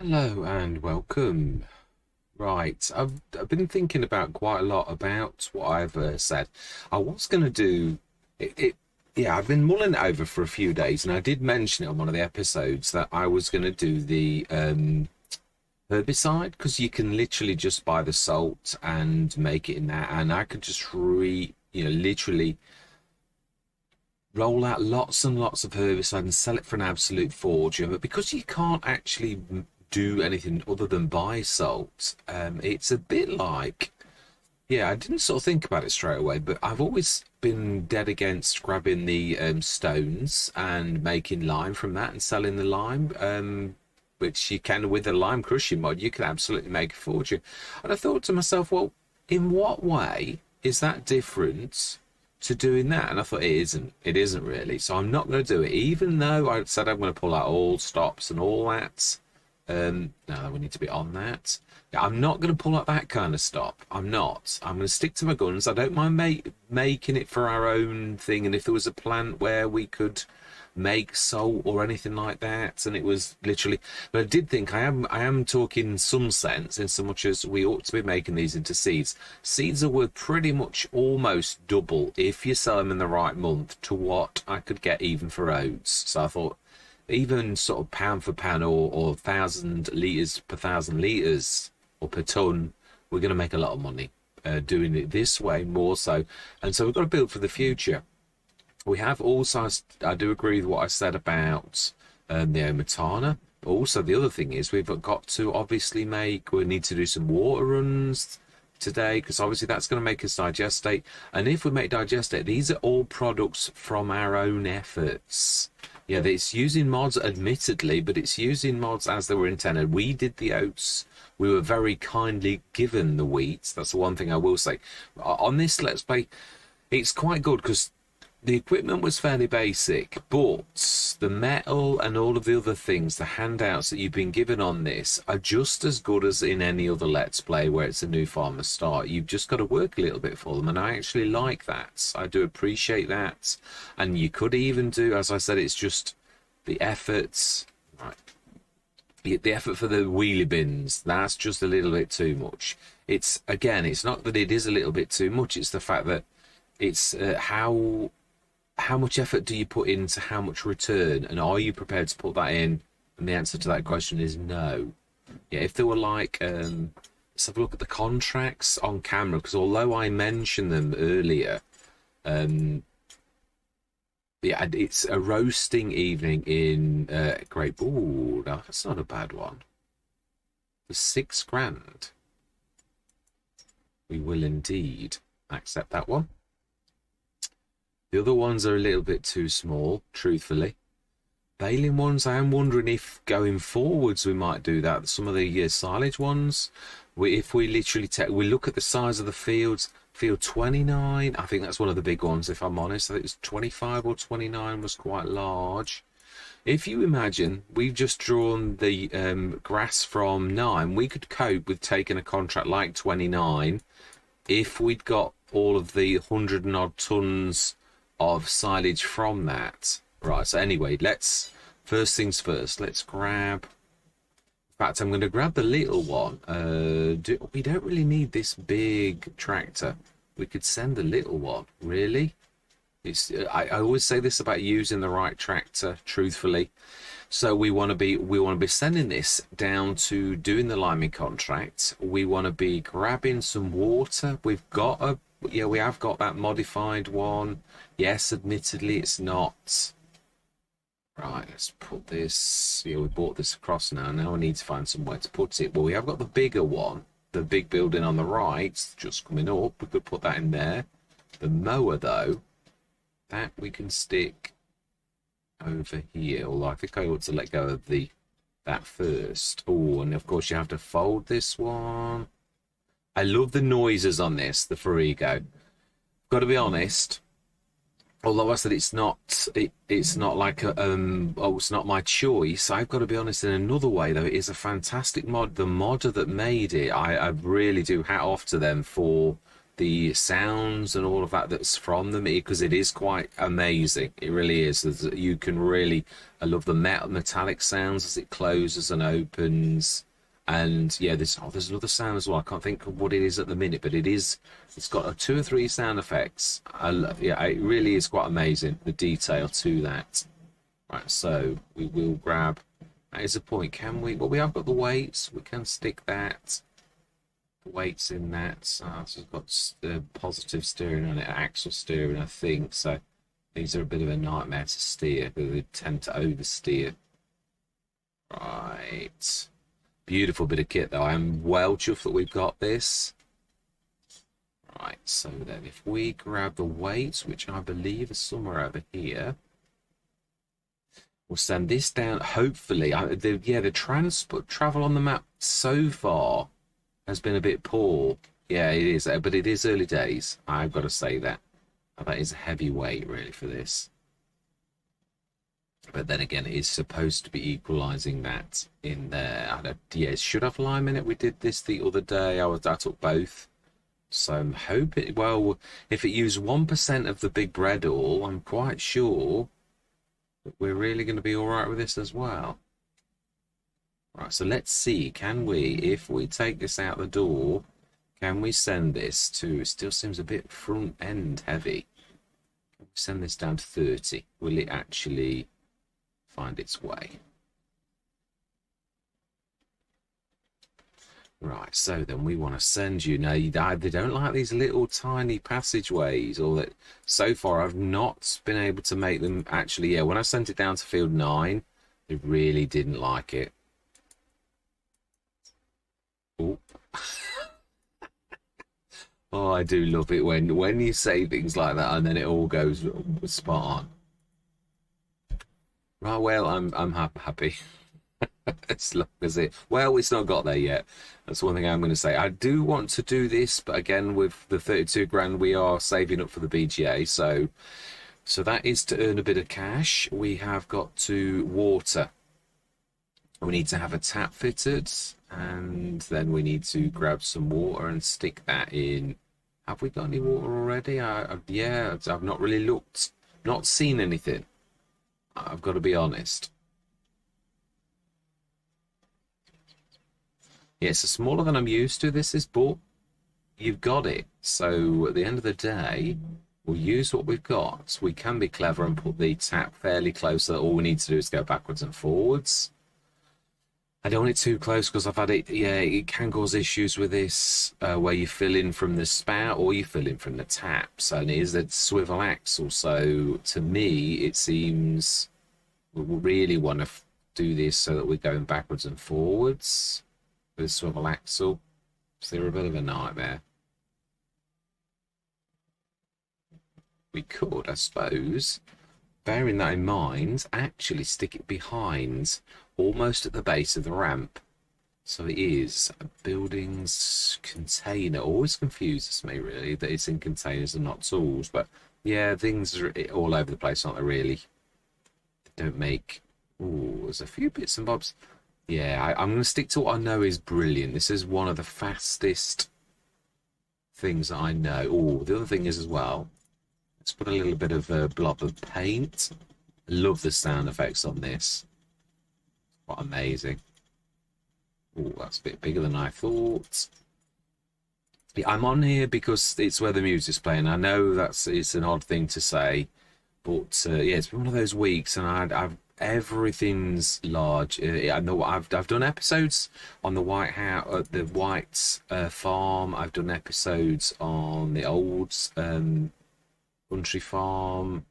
Hello and welcome. Right, I've been thinking about quite a lot about what I've said. I was going to do it. Yeah, I've been mulling it over for a few days, and I did mention it on one of the episodes that I was going to do the herbicide because you can literally just buy the salt and make it in that, and I could just literally roll out lots and lots of herbicide and sell it for an absolute fortune. But because you can't actually do anything other than buy salt, it's a bit like, yeah, I didn't sort of think about it straight away, but I've always been dead against grabbing the stones and making lime from that and selling the lime. Which you can with the lime crushing mod, you can absolutely make a fortune. And I thought to myself, well, in what way is that different to doing that? And I thought it isn't really. So I'm not going to do it, even though I said I'm going to pull out all stops and all that. No, we need to be on that. Yeah, I'm not going to pull out that kind of stop. I'm not. I'm going to stick to my guns. I don't mind making it for our own thing. And if there was a plant where we could make salt or anything like that, and it was literally, but I did think I am talking some sense in so much as we ought to be making these into seeds. Seeds are worth pretty much almost double if you sell them in the right month to what I could get even for oats. So I thought even sort of pound for pound or 1,000 litres per 1,000 litres or per ton, we're going to make a lot of money doing it this way more so. And so we've got to build for the future. We have also, I do agree with what I said about the Omatana. But also the other thing is we've got to obviously we need to do some water runs today because obviously that's going to make us digestate. And if we make digestate, these are all products from our own efforts. Yeah, it's using mods admittedly, but it's using mods as they were intended. We did the oats. We were very kindly given the wheat. That's the one thing I will say. On this Let's Play, it's quite good because the equipment was fairly basic, but the metal and all of the other things, the handouts that you've been given on this, are just as good as in any other Let's Play where it's a new farmer start. You've just got to work a little bit for them, and I actually like that. I do appreciate that. And you could even do, as I said, it's just the efforts. Right. The effort for the wheelie bins, that's just a little bit too much. Again, it's not that it is a little bit too much, it's the fact that it's how much effort do you put into how much return, and are you prepared to put that in? And the answer to that question is no. Yeah, if there were like let's have a look at the contracts on camera, because although I mentioned them earlier, yeah, it's a roasting evening in Great. Ooh, no, that's not a bad one. For 6 grand, we will indeed accept that one. The other ones are a little bit too small, truthfully. Baling ones, I am wondering if going forwards we might do that. Some of the silage ones, if we literally we look at the size of the fields, field 29, I think that's one of the big ones, if I'm honest. I think it's 25 or 29 was quite large. If you imagine we've just drawn the grass from 9, we could cope with taking a contract like 29 if we'd got all of the 100 and odd tons of silage from that. Right, so anyway, first things first, let's grab, in fact, I'm going to grab the little one. We don't really need this big tractor. We could send the little one, really. I always say this about using the right tractor, truthfully. So we want to be sending this down to doing the liming contract. We want to be grabbing some water. We have got that modified one. Yes, admittedly, it's not. Right, let's put this. Yeah, we brought this across now. Now we need to find somewhere to put it. Well, we have got the bigger one, the big building on the right, just coming up. We could put that in there. The mower, though, that we can stick over here. Although I think I ought to let go of that first. Oh, and of course you have to fold this one. I love the noises on this, the Farego. Got to be honest. Although I said it's not like it's not my choice. I've got to be honest in another way though. It is a fantastic mod. The modder that made it, I really do hat off to them for the sounds and all of that that's from them, because it is quite amazing. It really is. You can really, I love the metallic sounds as it closes and opens. And yeah, there's another sound as well. I can't think of what it is at the minute, but it's got two or three sound effects. Yeah, it really is quite amazing, the detail to that. Right, so we will grab, that is a point. Can we, well, we have got the weights, we can stick that, the weights in that. So it's got positive steering on it, axle steering, I think. So these are a bit of a nightmare to steer, because they tend to oversteer. Right. Beautiful bit of kit, though. I'm well chuffed that we've got this. Right, so then if we grab the weights, which I believe is somewhere over here, we'll send this down. Hopefully, the transport travel on the map so far has been a bit poor. Yeah, it is, but it is early days. I've got to say that. That is a heavy weight, really, for this. But then again, it is supposed to be equalising that in there. Yeah, it should have lime in it. We did this the other day. I took both. So I'm hoping, well, if it used 1% of the big bread oil, I'm quite sure that we're really going to be all right with this as well. Right, so let's see. Can we, if we take this out the door, can we send this to, it still seems a bit front end heavy. Can we send this down to 30? Will it actually find its way? Right, so then we want to send you, now they don't like these little tiny passageways, or that so far I've not been able to make them actually, yeah, when I sent it down to field 9, they really didn't like it. Oh. Oh, I do love it when you say things like that and then it all goes spot on. Right, well, I'm happy. As long as it's not got there yet. That's one thing I'm going to say. I do want to do this, but again, with the 32 grand, we are saving up for the BGA. So that is to earn a bit of cash. We have got to water. We need to have a tap fitted, and then we need to grab some water and stick that in. Have we got any water already? Yeah, I've not really looked, not seen anything. I've got to be honest. Yeah, it's smaller than I'm used to. This is, but you've got it. So at the end of the day, we'll use what we've got. We can be clever and put the tap fairly close so that all we need to do is go backwards and forwards. I don't want it too close because I've had it, yeah, it can cause issues with this where you fill in from the spout or you fill in from the tap. So it is a swivel axle. So to me, it seems we really want to do this so that we're going backwards and forwards with a swivel axle. So they're a bit of a nightmare. We could, I suppose, bearing that in mind, actually stick it behind, almost at the base of the ramp. So it is a buildings container. Always confuses me, really, that it's in containers and not tools. But yeah, things are all over the place, aren't they, really? They don't make... Ooh, there's a few bits and bobs. Yeah, I'm going to stick to what I know is brilliant. This is one of the fastest things that I know. Oh, the other thing is as well, let's put a little bit of a blob of paint. I love the sound effects on this. What amazing. Oh, that's a bit bigger than I thought. Yeah, I'm on here because it's where the music's playing. I know it's an odd thing to say, but yeah, it's been one of those weeks, and I've everything's large. I know I've done episodes on the White House, the White Farm. I've done episodes on the old country farm.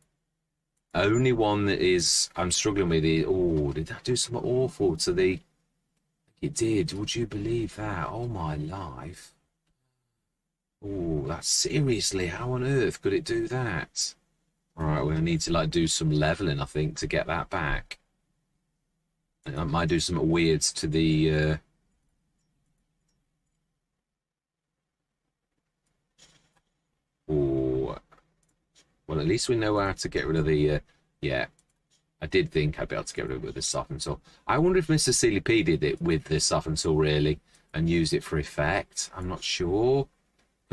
Only one that is I'm struggling with is, oh, did that do something awful to the... It did. Would you believe that? Oh my life. Oh, that's seriously, how on earth could it do that? All right, we're gonna need to like do some leveling, I think, to get that back. I might do some weirds to the oh, well, at least we know how to get rid of the yeah. I did think I'd be able to get rid of it with the soften tool. I wonder if Mr. CLP did it with the soften tool, really, and use it for effect. I'm not sure.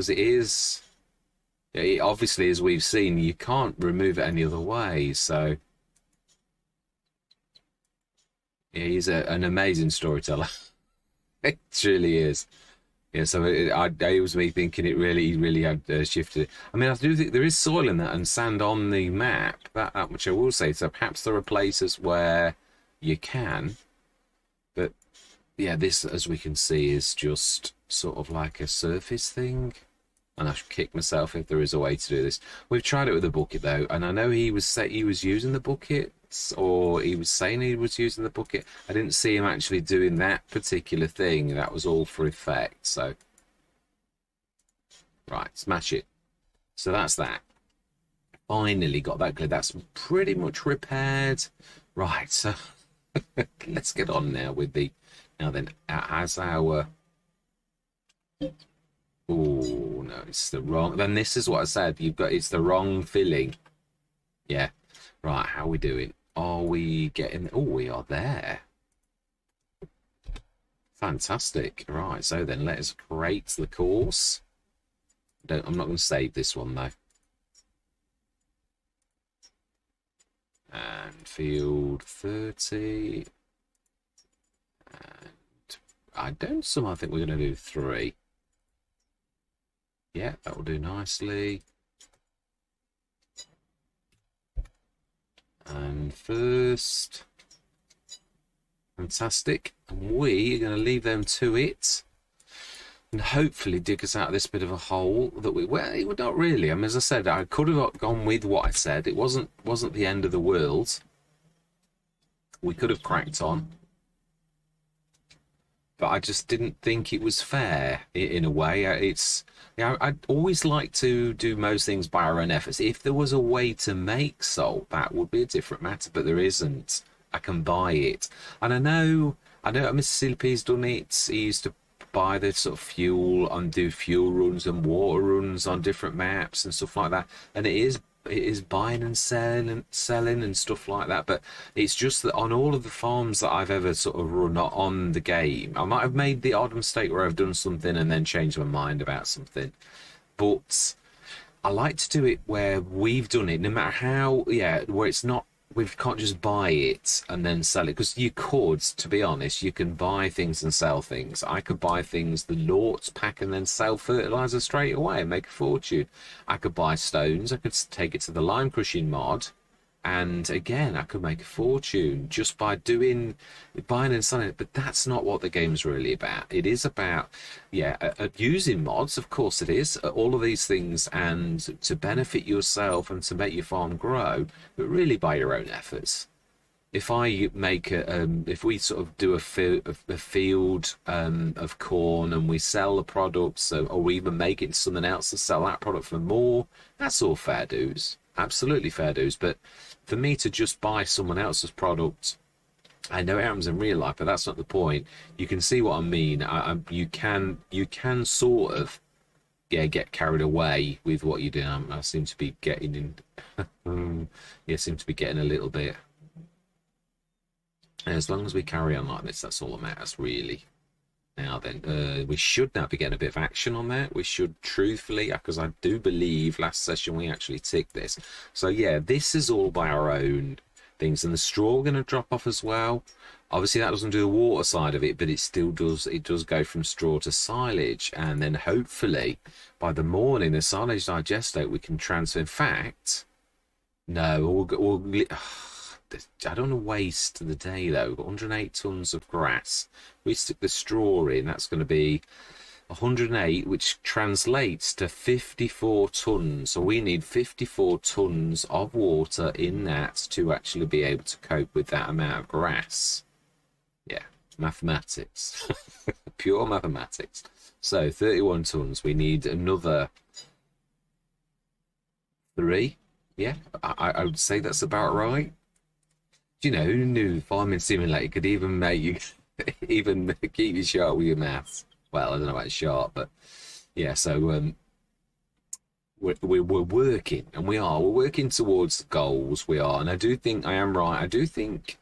because it is, obviously, as we've seen, you can't remove it any other way. So yeah, he's an amazing storyteller. It truly is. Yeah, so it was me thinking it really had shifted. I mean, I do think there is soil in that and sand on the map. That much I will say. So perhaps there are places where you can, but yeah, this, as we can see, is just sort of like a surface thing. And I should kick myself if there is a way to do this. We've tried it with the bucket though, and I know he was using the buckets, or he was saying he was using the bucket. I didn't see him actually doing that particular thing. That was all for effect. So right, smash it. So that's that. Finally got that clear. That's pretty much repaired. Right, so let's get on now with the as our. Oh no, it's the wrong. Then this is what I said. It's the wrong filling. Yeah. Right. How are we doing? Are we getting? Oh, we are there. Fantastic. Right. So then, let's create the course. I'm not going to save this one though. And field 30. And I think we're going to do 3. Yeah, that will do nicely. And first, fantastic. And we are going to leave them to it, and hopefully dig us out of this bit of a hole that it would not really. I mean, as I said, I could have gone with what I said. It wasn't the end of the world. We could have cracked on. But I just didn't think it was fair in a way. I'd always like to do most things by our own efforts. If there was a way to make salt, that would be a different matter, but there isn't. I can buy it. And I know Mr. Silpy's done it. He used to buy the sort of fuel and do fuel runs and water runs on different maps and stuff like that. And it is buying and selling and stuff like that, but it's just that on all of the farms that I've ever sort of run on the game, I might have made the odd mistake where I've done something and then changed my mind about something, but I like to do it where we've done it, no matter how, where it's not, we can't just buy it and then sell it, because you could, to be honest, you can buy things and sell things. I could buy things, the Lorts pack, and then sell fertilizer straight away and make a fortune. I could buy stones, I could take it to the lime crushing mod, and again, I could make a fortune just by buying and selling it. But that's not what the game's really about. It is about, using mods, of course it is, all of these things, and to benefit yourself and to make your farm grow, but really by your own efforts. If I make if we sort of do a field of corn and we sell the products, or we even make it into something else and sell that product for more, that's all fair dues. Absolutely fair dues. But for me to just buy someone else's product, I know it happens in real life, but that's not the point. You can see what I mean. You can sort of get carried away with what you do. I seem to be getting in. Seem to be getting a little bit. And as long as we carry on like this, that's all that matters, really. Now then, we should now be getting a bit of action on that. We should, truthfully, because I do believe last session we actually ticked this. So yeah, this is all by our own things, and the straw we're going to drop off as well. Obviously that doesn't do the water side of it, but it still does. It does go from straw to silage, and then hopefully by the morning the silage digestate we can transfer. In fact, no, I don't want to waste the day though. We've got 108 tons of grass. We stick the straw in, that's going to be 108, which translates to 54 tons. So we need 54 tons of water in that to actually be able to cope with that amount of grass. Yeah, mathematics. Pure mathematics. So 31 tons. We need another 3. Yeah, I would say that's about right. You know, who knew Farming Simulator could even make you even keep you sharp with your maths? Well, I don't know about sharp, but yeah. So we're working, and we're working towards the goals. We are, and I do think I am right. I do think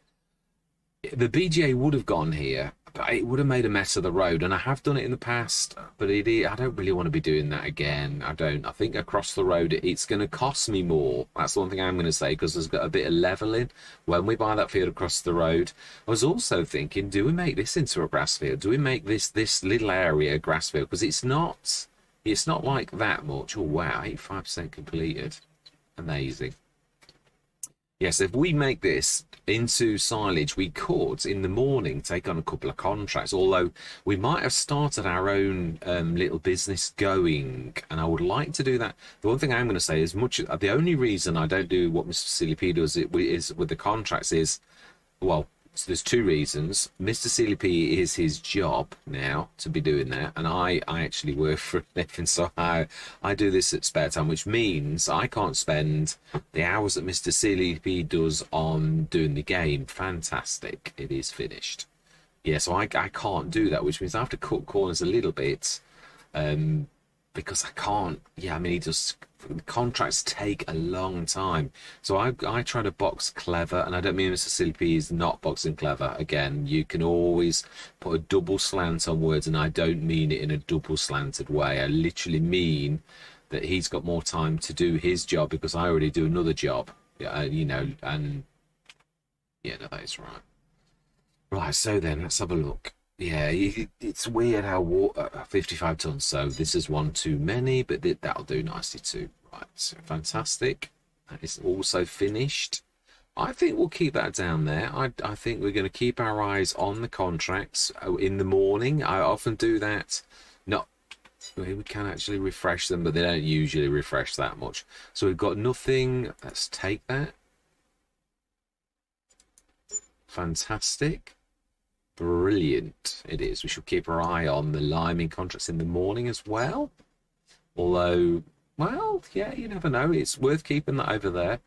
the BGA would have gone here, it would have made a mess of the road, and I have done it in the past, but I don't really want to be doing that again. I don't. I think across the road it's going to cost me more. That's the one thing I'm going to say, because there's got a bit of leveling when we buy that field across the road. I was also thinking, do we make this into a grass field? Do we make this little area a grass field? Because it's not like that much. Oh wow, 85% completed, amazing. Yes, if we make this into silage, we could, in the morning, take on a couple of contracts, although we might have started our own little business going, and I would like to do that. The one thing I'm going to say is the only reason I don't do what Mr. CLP does is with the contracts is, well, so there's two reasons. Mr. CLP is his job now to be doing that, and I actually work for a living, so I do this at spare time, which means I can't spend the hours that Mr. CLP does on doing the game. Fantastic, it is finished. Yeah, so I can't do that, which means I have to cut corners a little bit, because I can't. Yeah, I mean, contracts take a long time, so I try to box clever, and I don't mean Mr. CLP is not boxing clever. Again, you can always put a double slant on words, and I don't mean it in a double slanted way. I literally mean that he's got more time to do his job because I already do another job. Yeah, you know, and yeah, no, that is right. Right, so then let's have a look. Yeah, it's weird how 55 tons, so this is one too many, but that'll do nicely too. Right, so fantastic. That is also finished. I think we'll keep that down there. I think we're going to keep our eyes on the contracts in the morning. I often do that. Not, we can actually refresh them, but they don't usually refresh that much. So we've got nothing. Let's take that. Fantastic. Brilliant it is. We should keep our eye on the liming contracts in the morning as well. Although, well, yeah, you never know. It's worth keeping that over there.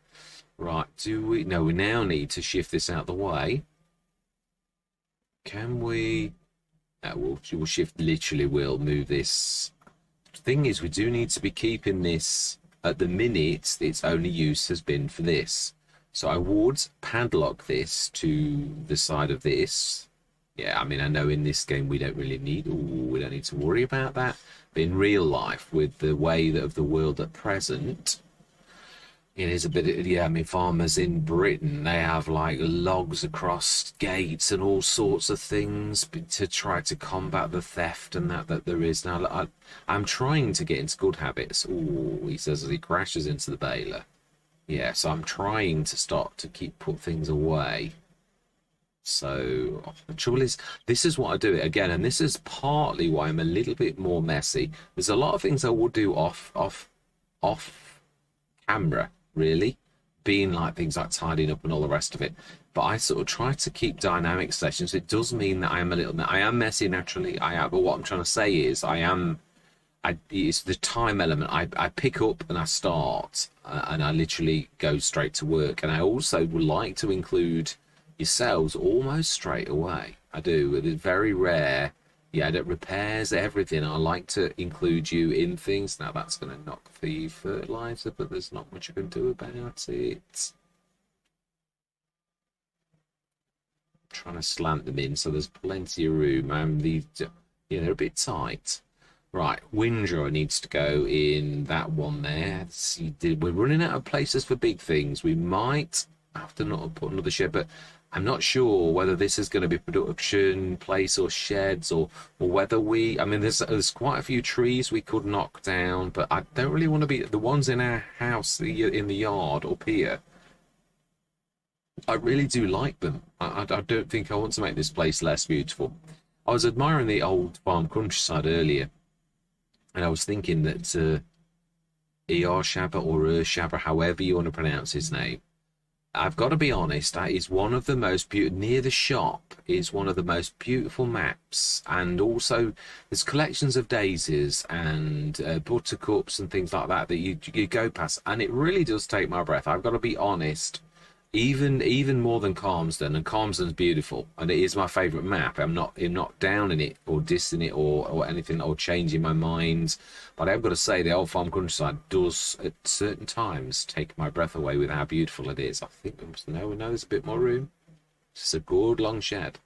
Right, we now need to shift this out of the way. Can we? No, we'll shift, literally we'll move this. The thing is, we do need to be keeping this at the minute. Its only use has been for this. So I would padlock this to the side of this. Yeah, I mean, I know in this game we don't really need, we don't need to worry about that. But in real life, with the way of the world at present, it is a bit, yeah, I mean, farmers in Britain, they have like logs across gates and all sorts of things to try to combat the theft and that there is. Now, I'm trying to get into good habits. Oh, he says as he crashes into the baler. Yeah, so I'm trying to start to put things away. So the trouble is, this is what I do it again, and this is partly why I'm a little bit more messy. There's a lot of things I would do off camera, really, being like things like tidying up and all the rest of it. But I sort of try to keep dynamic sessions. It does mean that I am messy naturally. I am, but what I'm trying to say is it's the time element. I pick up and I start, and I literally go straight to work. And I also would like to include yourselves almost straight away. I do. It is very rare. Yeah, that repairs everything. I like to include you in things. Now that's going to knock the fertilizer, but there's not much I can do about it. I'm trying to slant them in so there's plenty of room. Yeah, they're a bit tight. Right, windrow needs to go in that one there. Let's see, we're running out of places for big things. We might have to not put another shed, but I'm not sure whether this is going to be production place or sheds, or whether I mean, there's quite a few trees we could knock down, but I don't really want to be the ones in our house in the yard up here. I really do like them. I don't think I want to make this place less beautiful. I was admiring the old farm countryside earlier, and I was thinking that Shaba or Shaba, however you want to pronounce his name, I've got to be honest, that is one of the most beautiful. Near the shop is one of the most beautiful maps, and also there's collections of daisies and buttercups and things like that you go past, and it really does take my breath. I've got to be honest. Even more than Calmsden, and Calmsden's beautiful, and it is my favourite map. I'm not downing it or dissing it or anything, or changing my mind. But I've got to say, the old farm countryside does at certain times take my breath away with how beautiful it is. I think we know there's a bit more room. It's just a good long shed.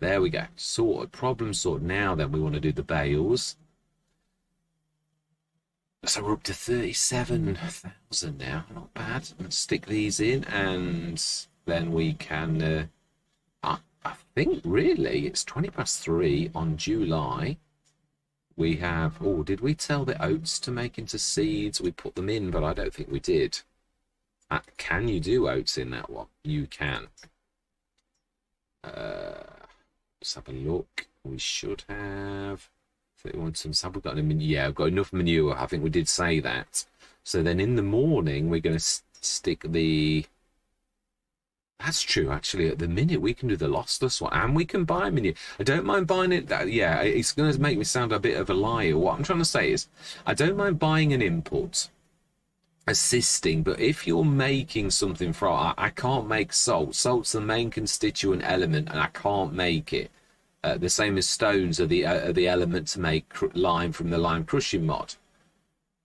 There we go. Sorted. Problem sorted. Now then, we want to do the bales. So we're up to 37,000 now. Not bad. Let's stick these in, and then we can... I think, really, it's 3:20 on July. We have... Oh, did we tell the oats to make into seeds? We put them in, but I don't think we did. Can you do oats in that one? You can. Let's have a look. We should have 31 tons. Have we got any manure? Yeah, I've got enough manure. I think we did say that. So then in the morning, we're going to stick the... That's true, actually. At the minute, we can do the lossless one, and we can buy manure. I don't mind buying it. Yeah, it's going to make me sound a bit of a liar. What I'm trying to say is, I don't mind buying an input, assisting, but if you're making something from... I can't make salt. Salt's the main constituent element, and I can't make it. The same as stones are the element to make lime from the lime crushing mod.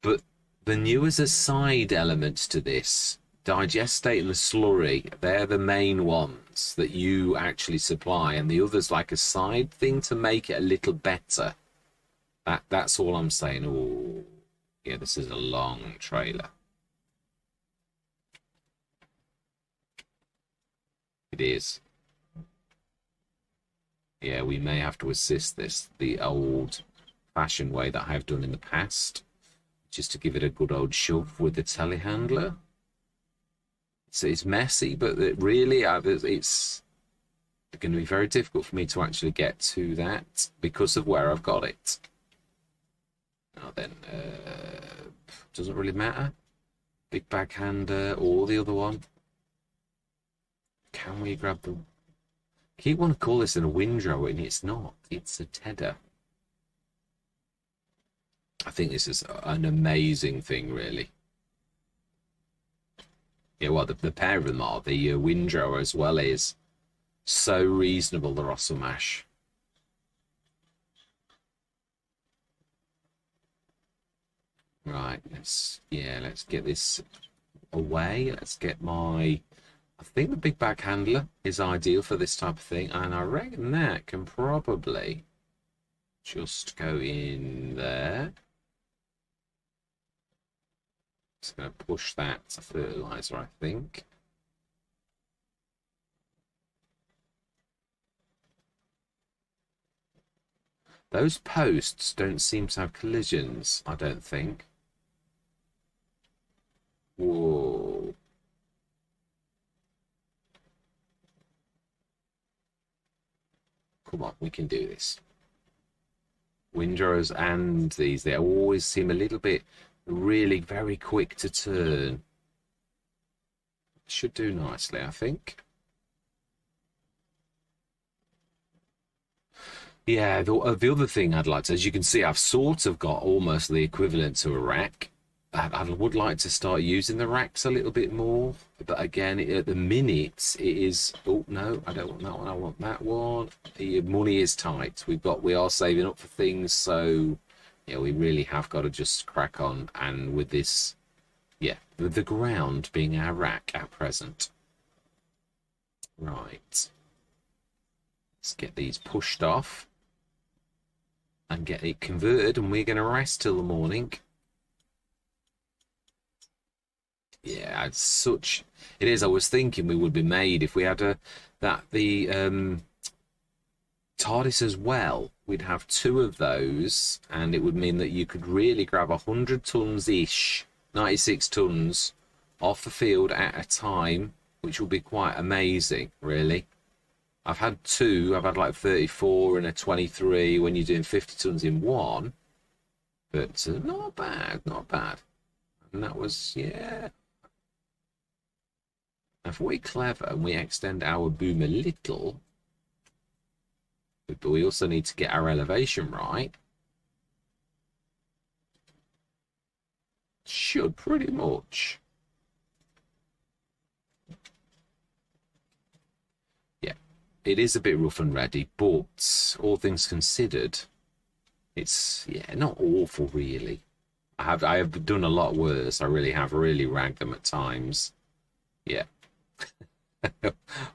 But manure's a side element to this. Digestate and the slurry, they're the main ones that you actually supply, and the others like a side thing to make it a little better. That's all I'm saying. Oh, yeah, this is a long trailer. It is. Yeah, we may have to assist this the old-fashioned way that I've done in the past, just to give it a good old shove with the telehandler. So it's messy, but really, it's going to be very difficult for me to actually get to that because of where I've got it. Now then, doesn't really matter. Big backhander or the other one. Can we grab the... Keep want to call this a windrow, and it's not. It's a tedder. I think this is an amazing thing, really. Yeah, well, the pair of them are. The windrow as well is so reasonable, the Russell Mash. Right, let's get this away. Let's get my... I think the big back handler is ideal for this type of thing, and I reckon that can probably just go in there. Just going to push that to fertilizer, I think. Those posts don't seem to have collisions, I don't think. Whoa. Come on, we can do this. Windrows and these, they always seem a little bit really very quick to turn. Should do nicely, I think. Yeah, the other thing I'd like to, as you can see, I've sort of got almost the equivalent to a rack. I would like to start using the racks a little bit more, but again, at the minute, it is... Oh, no, I don't want that one. I want that one. The money is tight. We are saving up for things, so yeah, we really have got to just crack on. And with this, yeah, the ground being our rack at present. Right. Let's get these pushed off and get it converted, and we're going to rest till the morning. Yeah, it's such... It is. I was thinking we would be made if we had the TARDIS as well. We'd have two of those, and it would mean that you could really grab 100 tons-ish, 96 tons, off the field at a time, which will be quite amazing, really. I've had two. I've had like 34 and a 23 when you're doing 50 tons in one. But not bad, not bad. And that was, yeah... If we're clever and we extend our boom a little, but we also need to get our elevation right, should pretty much. Yeah, it is a bit rough and ready, but all things considered, it's, yeah, not awful really. I have done a lot worse. I really have really ragged them at times. Yeah.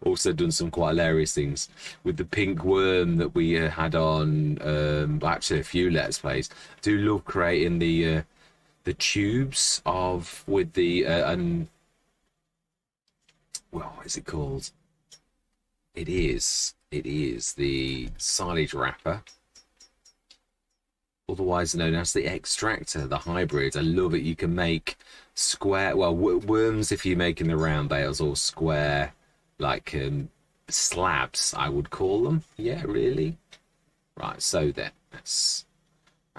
Also done some quite hilarious things with the pink worm that we had on. Actually, a few Let's Plays. I do love creating the tubes of with the and well, what is it called? It is the silage wrapper, otherwise known as the extractor, the hybrid. I love it. You can make square, well, worms if you're making the round bales, or square, like slabs, I would call them. Yeah, really. Right, so then that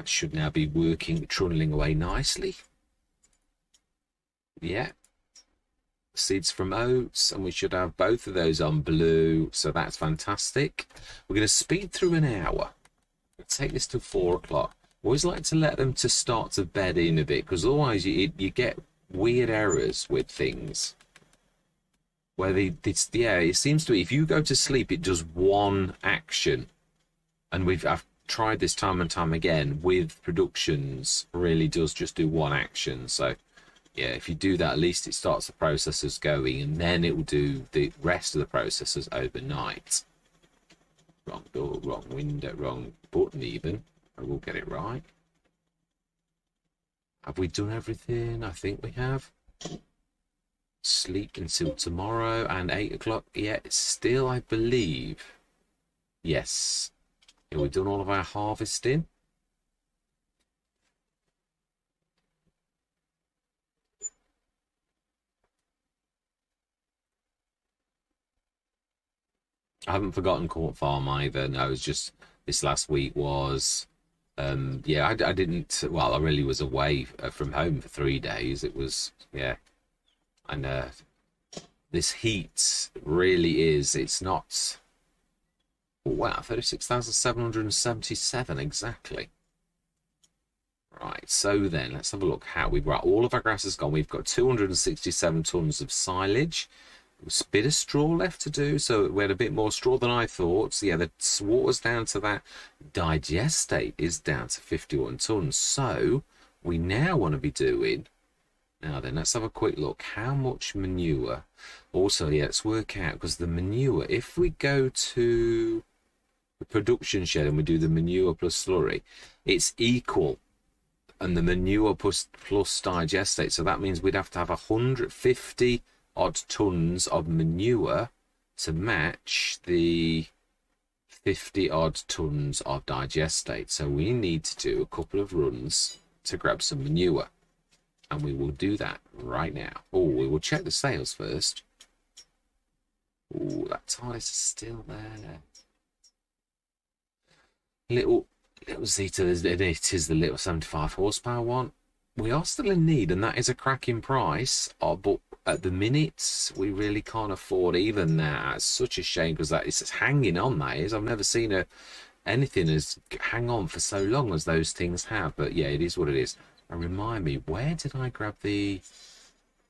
should now be working, trundling away nicely. Yeah, seeds from oats, and we should have both of those on blue, so that's fantastic. We're going to speed through an hour. We'll take this to 4 o'clock. Always like to let them to start to bed in a bit, because otherwise you get weird errors with things where yeah, it seems to be if you go to sleep it does one action, and I've tried this time and time again with productions, really does just do one action. So yeah, if you do that, at least it starts the processors going, and then it will do the rest of the processors overnight. Wrong door, wrong window, wrong button even. I will get it right. Have we done everything? I think we have. Sleep until tomorrow and 8 o'clock. Yeah, it's still, I believe. Yes. Yeah, we've done all of our harvesting. I haven't forgotten Court Farm either. No, it's just this last week was, yeah, I didn't, well, I really was away from home for 3 days. It was, yeah, and this heat really is, it's not, oh, wow, 36,777 exactly. Right, so then let's have a look how we've got all of our grass has gone. We've got 267 tons of silage. There's a bit of straw left to do, so we had a bit more straw than I thought. So yeah, the water's down to that. Digestate is down to 51 tons. So we now want to be doing, now then, let's have a quick look. How much manure? Also, yeah, let's work out, because the manure, if we go to the production shed and we do the manure plus slurry, it's equal. And the manure plus digestate, so that means we'd have to have 150 odd tons of manure to match the 50 odd tons of digestate. So we need to do a couple of runs to grab some manure, and we will do that right now. Oh, we will check the sales first. Oh, that TARDIS is still there. Little Zeta, it is the little 75 horsepower one. We are still in need, and that is a cracking price. But at the minute, we really can't afford even that. It's such a shame, because that is hanging on. That is, I've never seen anything as hang on for so long as those things have. But yeah, it is what it is. And remind me, where did I grab the?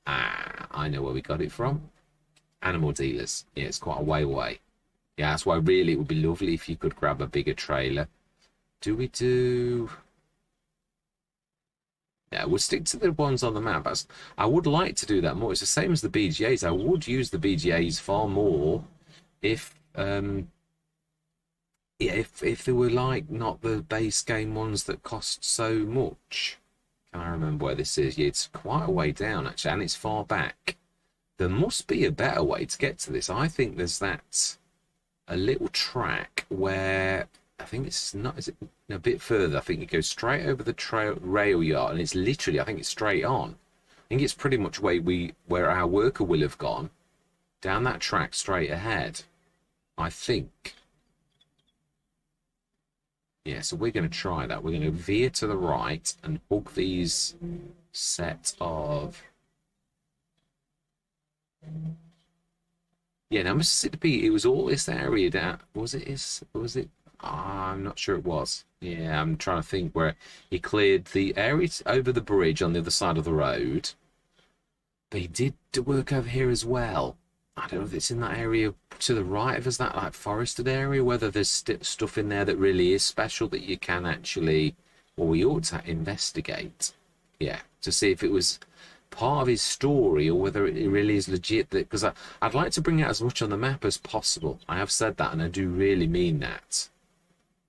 I know where we got it from. Animal dealers. Yeah, it's quite a way away. Yeah, that's why really it would be lovely if you could grab a bigger trailer. Do we do? Yeah, we'll stick to the ones on the map. I would like to do that more. It's the same as the BGAs. I would use the BGAs far more if yeah, if they were like not the base game ones that cost so much. Can I remember where this is? Yeah, it's quite a way down actually, and it's far back. There must be a better way to get to this. I think there's a little track where I think it's not, is it a bit further? I think it goes straight over the rail yard, and it's literally, I think it's straight on. I think it's pretty much where our worker will have gone, down that track straight ahead, I think. Yeah, so we're going to try that. We're going to veer to the right and hook these set of... Yeah, now Mississippi, it was all this area down... Was it? I'm not sure it was. Yeah, I'm trying to think where he cleared the area over the bridge on the other side of the road. But he did work over here as well. I don't know if it's in that area to the right of us, that like forested area, whether there's stuff in there that really is special that you can actually, well, we ought to investigate. Yeah, to see if it was part of his story or whether it really is legit. That because I'd like to bring out as much on the map as possible. I have said that, and I do really mean that.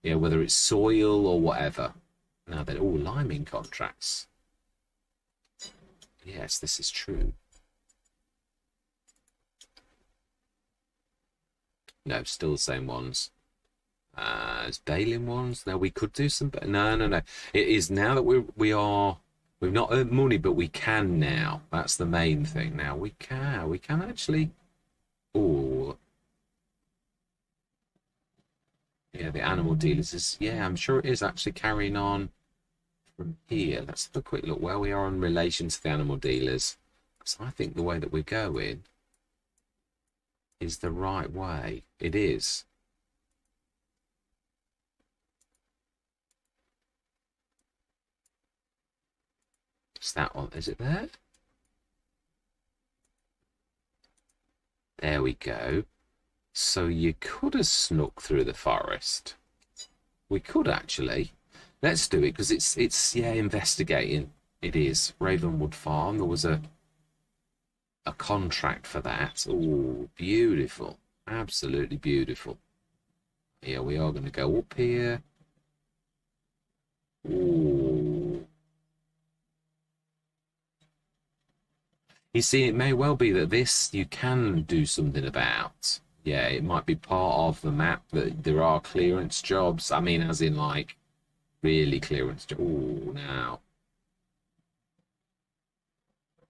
Yeah, whether it's soil or whatever. Now they're all liming contracts. Yes, this is true. No, still the same ones. It's baling ones. Now we could do some. No. It is now that we've not earned money, but we can now. That's the main thing. Now we can actually. Oh, yeah. The animal dealers is. Yeah, I'm sure it is actually carrying on from here. Let's have a quick look where we are in relation to the animal dealers. Because I think the way that we're going is the right way. It is. Is that one? Is it there? There we go. So you could have snuck through the forest. We could actually. Let's do it because it's yeah, investigating. It is Ravenwood Farm. There was a contract for that. Oh, beautiful. Absolutely beautiful. Yeah, we are going to go up here. Ooh. You see, it may well be that this you can do something about. Yeah, it might be part of the map that there are clearance jobs. I mean, as in like really clearance jobs. Oh, now.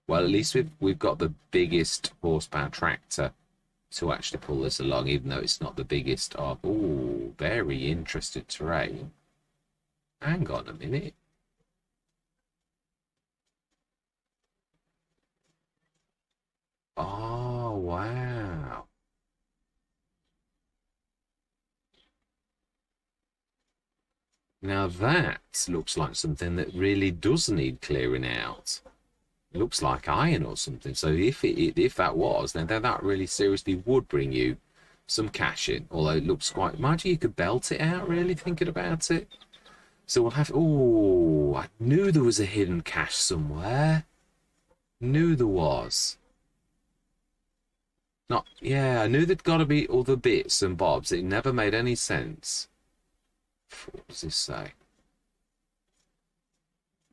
Well, at least we've got the biggest horsepower tractor to actually pull this along, even though it's not the biggest of. Oh, very interesting terrain. Hang on a minute. Oh, wow. Now that looks like something that really does need clearing out. It looks like iron or something. So if that was, then that really seriously would bring you some cash in. Although it looks quite. Imagine you could belt it out, really, thinking about it. So we'll have. Oh, I knew there was a hidden cache somewhere. Knew there was. Not. Yeah, I knew there'd got to be other bits and bobs. It never made any sense. What does this say?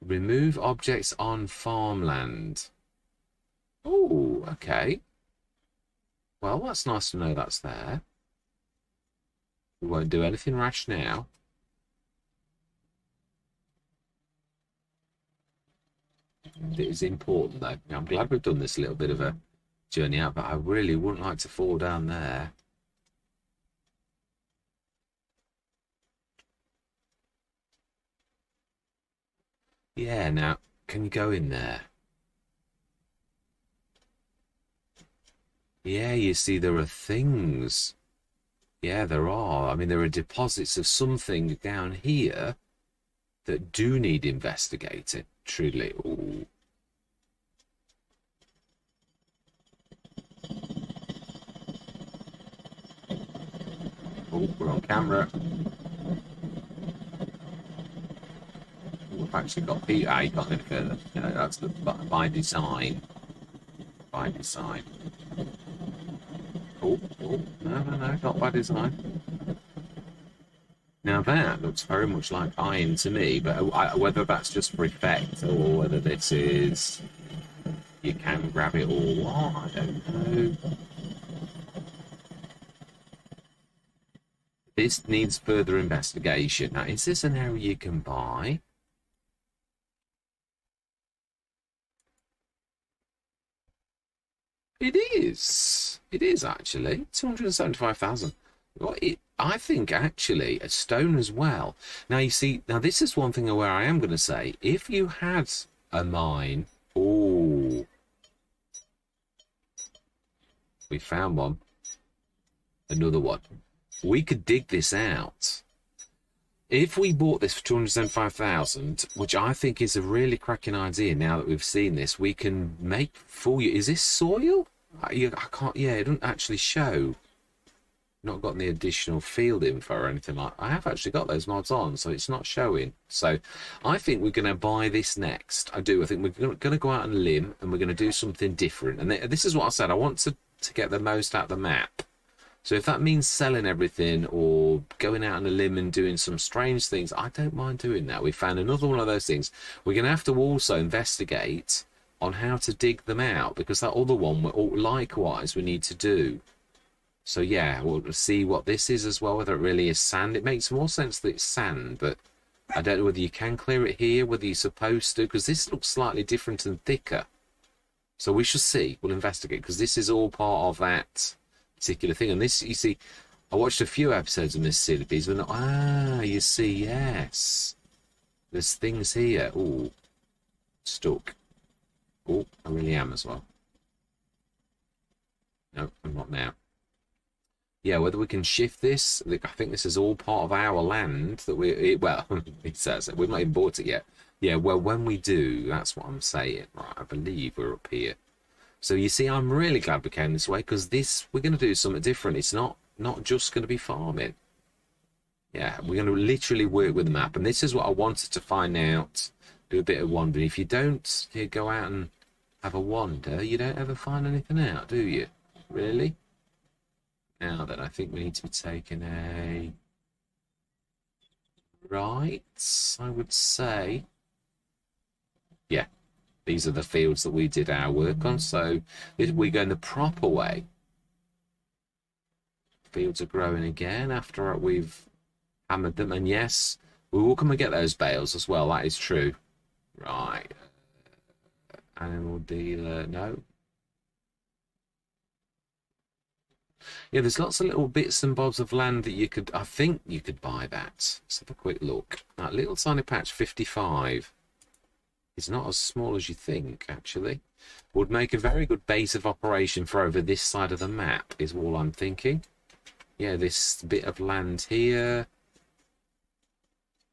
Remove objects on farmland. Oh, okay. Well, that's nice to know that's there. We won't do anything rash now. It is important, though. I'm glad we've done this little bit of a journey out, but I really wouldn't like to fall down there. Yeah, now, can you go in there? Yeah, you see, there are things. Yeah, there are. I mean, there are deposits of something down here that do need investigating, truly. Ooh. Oh, we're on camera. We've actually got the you can't get further. You know, that's by design. By design. Oh, no, not by design. Now that looks very much like iron to me, but whether that's just for effect or whether this is you can grab it all, I don't know. This needs further investigation. Now, is this an area you can buy? It is. It is actually 275,000. Well, I think actually a stone as well. Now you see. Now this is one thing where I am going to say, if you had a mine, oh, we found one. Another one. We could dig this out. If we bought this for 275,000, which I think is a really cracking idea now that we've seen this, we can make full. Is this soil? I can't. Yeah, it doesn't actually show. not got the additional field info or anything like that. I have actually got those mods on, so it's not showing. So I think we're going to buy this next. I do. I think we're going to go out on a limb and we're going to do something different. And this is what I said. I want to get the most out of the map. So if that means selling everything or going out on a limb and doing some strange things, I don't mind doing that. We found another one of those things. We're going to have to also investigate on how to dig them out, because that other one, likewise, we need to do. So yeah, we'll see what this is as well, whether it really is sand. It makes more sense that it's sand, but I don't know whether you can clear it here, whether you're supposed to, because this looks slightly different and thicker. So we shall see. We'll investigate, because this is all part of that particular thing. And this, you see, I watched a few episodes of Mississippi Bees, and you see, yes, there's things here. Oh, stuck. Oh, I really am as well. No, I'm not now. Yeah, whether we can shift this, I think this is all part of our land that well, it says we've not even bought it yet. Yeah, well, when we do, that's what I'm saying. Right, I believe we're up here. So you see, I'm really glad we came this way, because we're going to do something different. It's not just going to be farming. Yeah, we're going to literally work with the map, and this is what I wanted to find out. Do a bit of wandering. If you don't go out and have a wander, you don't ever find anything out, do you? Really? Now then, I think we need to be taking a right, I would say. Yeah, these are the fields that we did our work on, so we're going the proper way. Fields are growing again after we've hammered them, and yes, we will come and get those bales as well, that is true. Right. Animal dealer, no. Yeah, there's lots of little bits and bobs of land that I think you could buy that. Let's have a quick look. That little tiny patch, 55, is not as small as you think, actually. Would make a very good base of operation for over this side of the map, is all I'm thinking. Yeah, this bit of land here,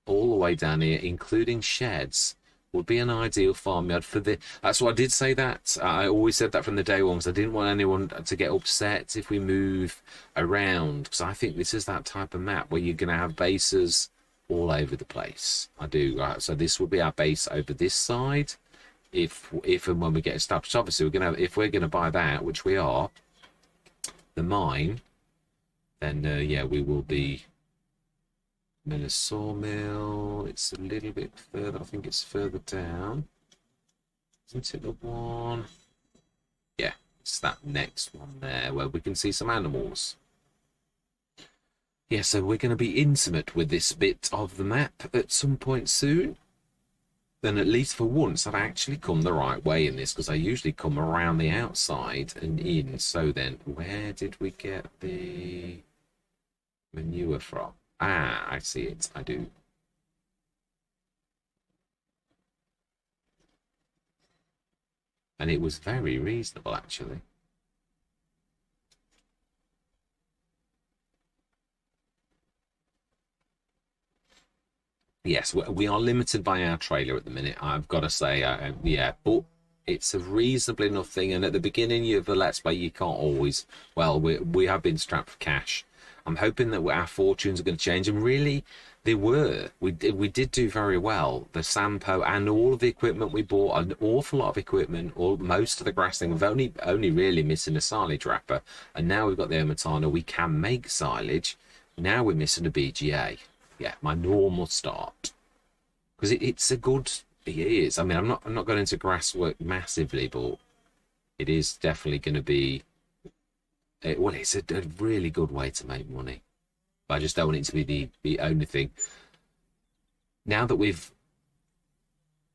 all the way down here, including sheds, would be an ideal farmyard for the. That's why I did say that. I always said that from the day one, because I didn't want anyone to get upset if we move around, because I think this is that type of map where you're going to have bases all over the place. I do. So this will be our base over this side, if and when we get established. Obviously, if we're gonna buy that, which we are, the mine, then yeah, we will be. And then a sawmill, it's a little bit further, I think it's further down. Isn't it the one? Yeah, it's that next one there where we can see some animals. Yeah, so we're going to be intimate with this bit of the map at some point soon. Then at least for once I've actually come the right way in this, because I usually come around the outside and in. So then, where did we get the manure from? Ah, I see it. I do. And it was very reasonable, actually. Yes, we are limited by our trailer at the minute, I've got to say. Yeah, but it's a reasonable enough thing. And at the beginning of the Let's Play, you can't always. Well, we have been strapped for cash. I'm hoping that our fortunes are going to change, and really, they were. We did do very well. The Sampo and all of the equipment we bought, an awful lot of equipment, or most of the grass thing. We've only really missing a silage wrapper, and now we've got the Omatana. We can make silage. Now we're missing a BGA. Yeah, my normal start, because it's a good. It is. I mean, I'm not going into grass work massively, but it is definitely going to be. Well, it's a really good way to make money. But I just don't want it to be the only thing. Now that we've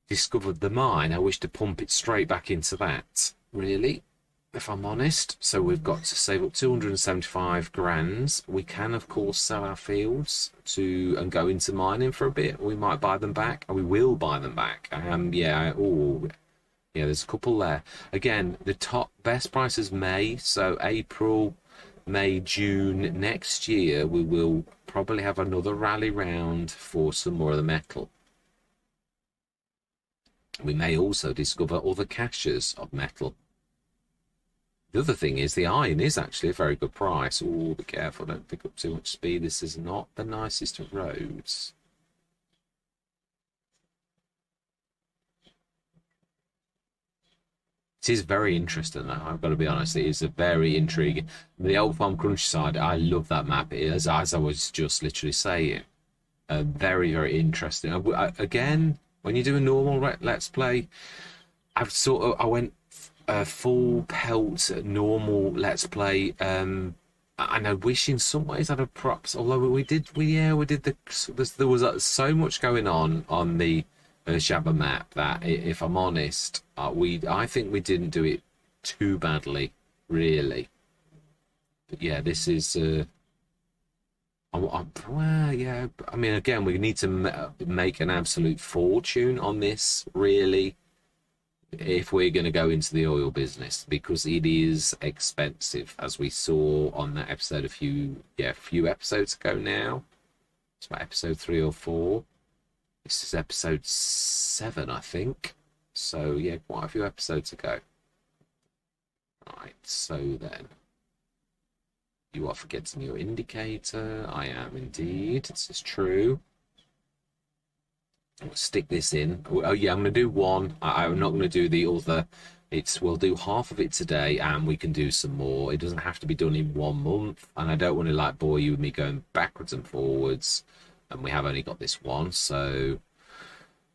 discovered the mine, I wish to pump it straight back into that, really, if I'm honest. So we've got to save up 275 grand. We can, of course, sell our fields and go into mining for a bit. We might buy them back, and we will buy them back. Yeah, yeah, there's a couple there. Again, the top best price is May, so April, May, June next year, we will probably have another rally round for some more of the metal. We may also discover other caches of metal. The other thing is the iron is actually a very good price. Oh, be careful, don't pick up too much speed. This is not the nicest of roads. It is very interesting, though. I've got to be honest. It is a very intriguing. The Old Farm Countryside, I love that map. It is, as I was just literally saying, very, very interesting. Again, when you do a normal Let's Play, I went full pelt normal Let's Play. And I wish in some ways I'd have props. Although we did there was so much going on the Shabba map that, if I'm honest, I think we didn't do it too badly, really. But yeah, this is. Well, yeah. I mean, again, we need to make an absolute fortune on this, really, if we're going to go into the oil business, because it is expensive, as we saw on that episode a few episodes ago now. It's about episode 3 or 4. This is episode 7, I think. So yeah, quite a few episodes ago. Right, so then you are forgetting your indicator. I am indeed. This is true. We'll stick this in. Oh yeah, I'm going to do one. I'm not going to do the other. We'll do half of it today, and we can do some more. It doesn't have to be done in 1 month, and I don't want to like bore you with me going backwards and forwards. And we have only got this one, so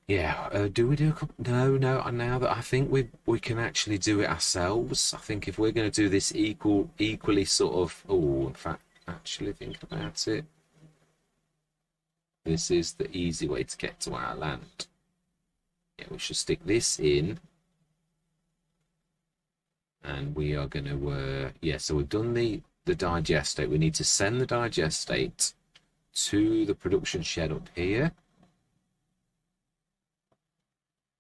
yeah. Do we do a couple? No. Now that I think we can actually do it ourselves, I think if we're going to do this equally sort of. Oh, in fact, actually thinking about it. This is the easy way to get to our land. Yeah, we should stick this in. And we are going to, yeah, so we've done the digestate. We need to send the digestate to the production shed up here.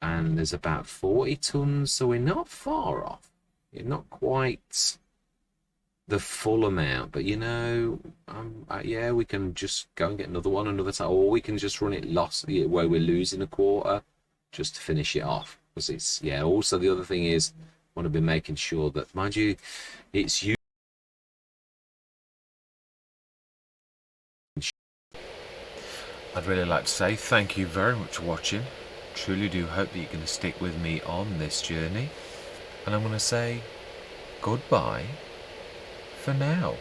And there's about 40 tons, so we're not far off. You're not quite the full amount, but yeah, we can just go and get another one another time, or we can just run it where we're losing a quarter just to finish it off. Because it's, yeah, also the other thing is, I want to be making sure that, mind you, it's you. I'd really like to say thank you very much for watching. Truly do hope that you're going to stick with me on this journey, and I'm going to say goodbye for now.